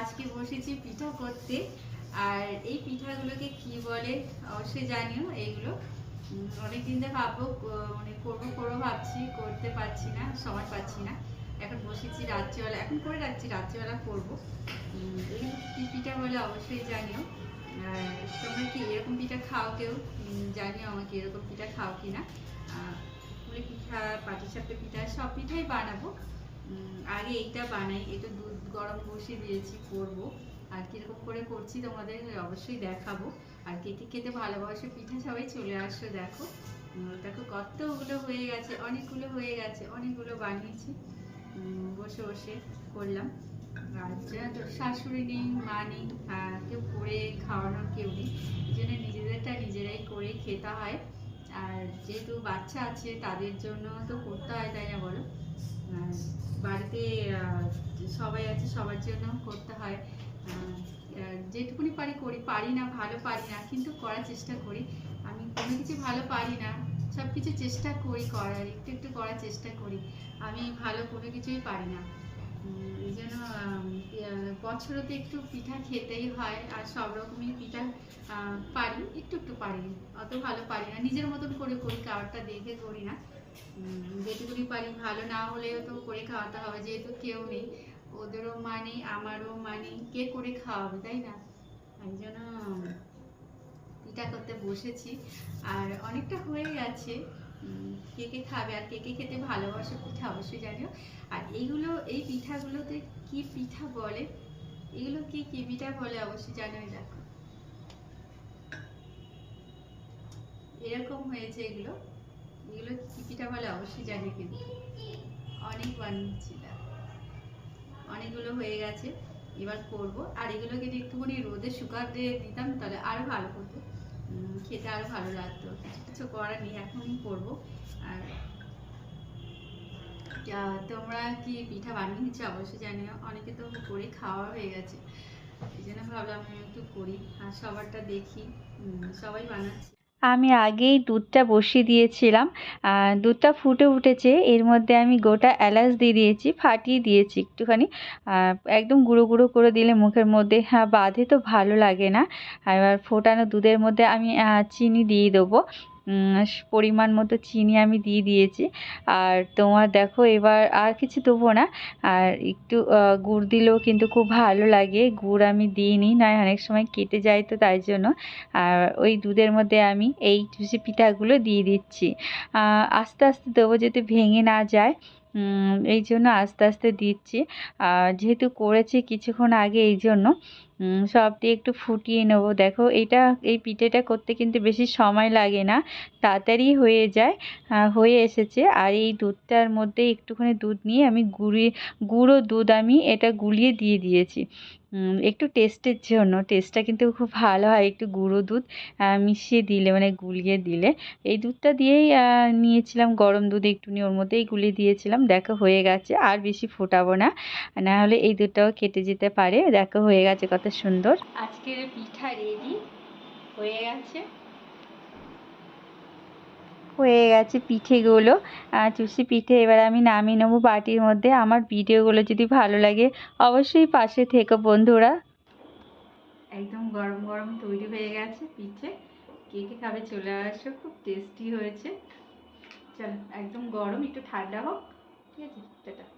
আজকে বসেছি পিঠা করতে। আর এই পিঠাগুলোকে কি বলে অবশ্যই জানিও। এইগুলো অনেকদিন ধরে ভাববো, মানে করবো করবো ভাবছি, করতে পারছি না, সময় পাচ্ছি না। এখন বসেছি রাত্রিবেলা, এখন করে রাখছি, রাত্রিবেলা করবো। এই কি পিঠা বলে অবশ্যই জানিও। আর তোমরা কি এরকম পিঠা খাও কেউ? জানিও আমাকে এরকম পিঠা খাও কিনা। পুলি পিঠা, পাটিসাপটা পিঠা, সব পিঠাই বানাবো। আগে এইটা বানাই, এটা দুধ গরম বসিয়ে দিয়েছি, করবো। আর কিরকম করে করছি তোমাদের অবশ্যই দেখাবো। আর কে কে খেতে ভালোবাসে পিঠা সবাই চলে আসো। দেখো দেখো কতগুলো হয়ে গেছে, অনেকগুলো হয়ে গেছে, অনেকগুলো বানিয়েছি। বসে বসে করলাম। আর শাশুড়ি নেই, মা নেই, কেউ করে খাওয়ানোর কেউ নেই, এই জন্য নিজেদেরটা নিজেরাই করে খেতে হয়। আর যেহেতু বাচ্চা আছে তাদের জন্য তো করতে হয়, তাই না বলো? বাড়িতে সবাই আছে, সবার জন্য করতে হয়। যেটুকুনি পারি করি, পারি না, ভালো পারি না, কিন্তু করার চেষ্টা করি। আমি কোনো কিছু ভালো পারি না, সব কিছু চেষ্টা করি করার, একটু একটু করার চেষ্টা করি। আমি ভালো কোনো কিছুই পারি না। এই জন্য বছরে তো একটু পিঠা খেতেই হয়। আর সব রকমই পিঠা পারি, একটু একটু পারি, অত ভালো পারি না। নিজের মতন করে করি, কারোরটা দেখে করি না। যেটুকুনি পারি, ভালো না হলেও তো করে খাওয়াতে হবে, যেহেতু কেউ নেই। ওদেরও মানে আমারও মানে কে করে খাওয়াবে, তাই না? এই জন্য পিঠা করতে বসেছি। আর অনেকটা হয়ে গেছে। কে কে খাবে আর কে কে খেতে ভালোবাসে পিঠা অবশ্যই জানিও। আর এইগুলো, এই পিঠাগুলোতে কি পিঠা বলে, এগুলো কি কি পিঠা বলে অবশ্যই জানিও। দেখো এরকম হয়েছে, এগুলো এগুলো কি পিঠা বলে অবশ্যই জানিও। কিন্তু অনেক বানিয়েছি, অনেকগুলো হয়ে গেছে, এবার করব। আর এগুলোকে যদি একটুখানি রোদে শুকাতে দিতাম তাহলে আরো ভালো হতো, খেতে আরো ভালো লাগতো। কিছু করার নেই, এখনই করবো। আর তোমরা কি পিঠা বানিয়েছো অবশ্যই জানিও। অনেকে তো করে খাওয়া হয়ে গেছে, এই জন্য ভাবলাম আমি একটু করি আর সবারটা দেখি। সবাই বানাচ্ছে। আমি আগেই দুধটা বসিয়ে দিয়েছিলাম, দুধটা ফুটে উঠেছে, এর মধ্যে আমি গোটা এলাচ দিয়ে দিয়েছি, ফাটিয়ে দিয়েছি একটুখানি। একদম গুঁড়ো গুঁড়ো করে দিলে মুখের মধ্যে বাধে, তো ভালো লাগে না। এবার ফোটানো দুধের মধ্যে আমি চিনি দিয়ে দেবো, পরিমাণ মতো চিনি আমি দিয়ে দিয়েছি। আর তোমার দেখো এবার আর কিছু দেবো না, আর একটু গুড় দিলেও কিন্তু খুব ভালো লাগে। গুড় আমি দিইনি, নয় অনেক সময় কেটে যায়, তো তাই জন্য। আর ওই দুধের মধ্যে আমি এই চুষি পিঠাগুলো দিয়ে দিচ্ছি। আস্তে আস্তে দেবো যাতে ভেঙে না যায়, এই জন্য আস্তে আস্তে দিচ্ছি। যেহেতু করেছি কিছুক্ষণ আগে, এই জন্য সব দিয়ে একটু ফুটিয়ে নেবো। দেখো এই পিঠেটা করতে কিন্তু বেশি সময় লাগে না, তাড়াতাড়ি হয়ে যায়। হয়ে এসেছে। আর এই দুধটার মধ্যে একটুখানি দুধ নিয়ে আমি গুঁড়ো দুধ আমি এটা গুলিয়ে দিয়ে দিয়েছি, একটু টেস্টের জন্য। টেস্টটা কিন্তু খুব ভালো হয় একটু গুঁড়ো দুধ মিশিয়ে দিলে, মানে গুলিয়ে দিলে। এই দুধটা দিয়েই নিয়েছিলাম, গরম দুধ একটুখানি ওর মধ্যেই গুলিয়ে দিয়েছিলাম। দেখো হয়ে গেছে, আর বেশি ফোটাবো না, না হলে এই দুধটাও কেটে যেতে পারে। দেখো হয়ে গেছে কত সুন্দর। আজকের পিঠা রেডি হয়ে গেছে। হয়ে গেছে পিঠেগুলো, চুষি পিঠে। এবার আমি নামিয়ে নেবো বাটির মধ্যে। আমার ভিডিওগুলো যদি ভালো লাগে অবশ্যই পাশে থেকো বন্ধুরা। একদম গরম গরম তৈরি হয়ে গেছে পিঠে। কে কে খাবে চলে আসো, খুব টেস্টি হয়েছে। চলো, একদম গরম, একটু ঠান্ডা হোক। ঠিক আছে, টাটা।